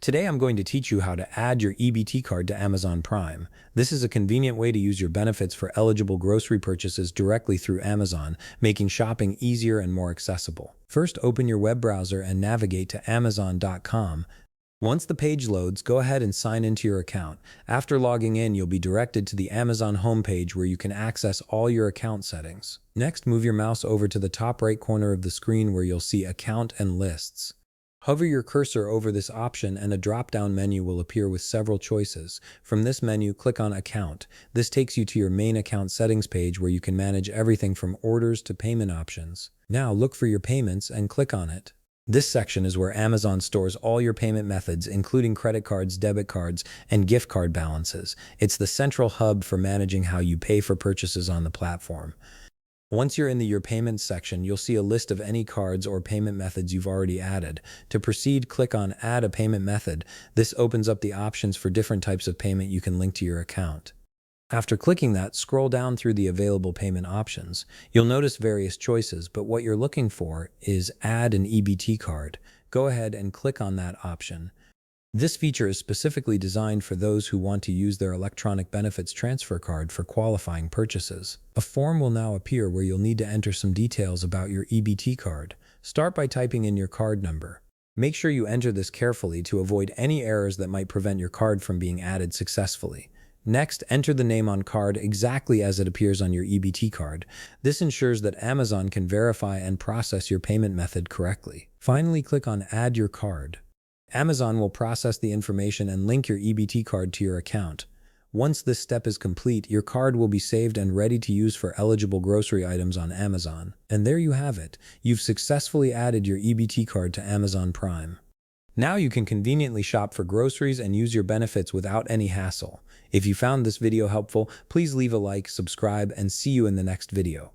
Today I'm going to teach you how to add your EBT card to Amazon Prime. This is a convenient way to use your benefits for eligible grocery purchases directly through Amazon, making shopping easier and more accessible. First, open your web browser and navigate to Amazon.com. Once the page loads, go ahead and sign into your account. After logging in, you'll be directed to the Amazon homepage where you can access all your account settings. Next, move your mouse over to the top right corner of the screen where you'll see Account and Lists. Hover your cursor over this option and a drop-down menu will appear with several choices. From this menu, click on Account. This takes you to your main account settings page where you can manage everything from orders to payment options. Now look for your payments and click on it. This section is where Amazon stores all your payment methods, including credit cards, debit cards, and gift card balances. It's the central hub for managing how you pay for purchases on the platform. Once you're in the Your Payments section, you'll see a list of any cards or payment methods you've already added. To proceed, click on Add a Payment Method. This opens up the options for different types of payment you can link to your account. After clicking that, scroll down through the available payment options. You'll notice various choices, but what you're looking for is Add an EBT card. Go ahead and click on that option. This feature is specifically designed for those who want to use their electronic benefits transfer card for qualifying purchases. A form will now appear where you'll need to enter some details about your EBT card. Start by typing in your card number. Make sure you enter this carefully to avoid any errors that might prevent your card from being added successfully. Next, enter the name on card exactly as it appears on your EBT card. This ensures that Amazon can verify and process your payment method correctly. Finally, click on Add your card. Amazon will process the information and link your EBT card to your account. Once this step is complete, your card will be saved and ready to use for eligible grocery items on Amazon. And there you have it. You've successfully added your EBT card to Amazon Prime. Now you can conveniently shop for groceries and use your benefits without any hassle. If you found this video helpful, please leave a like, subscribe, and see you in the next video.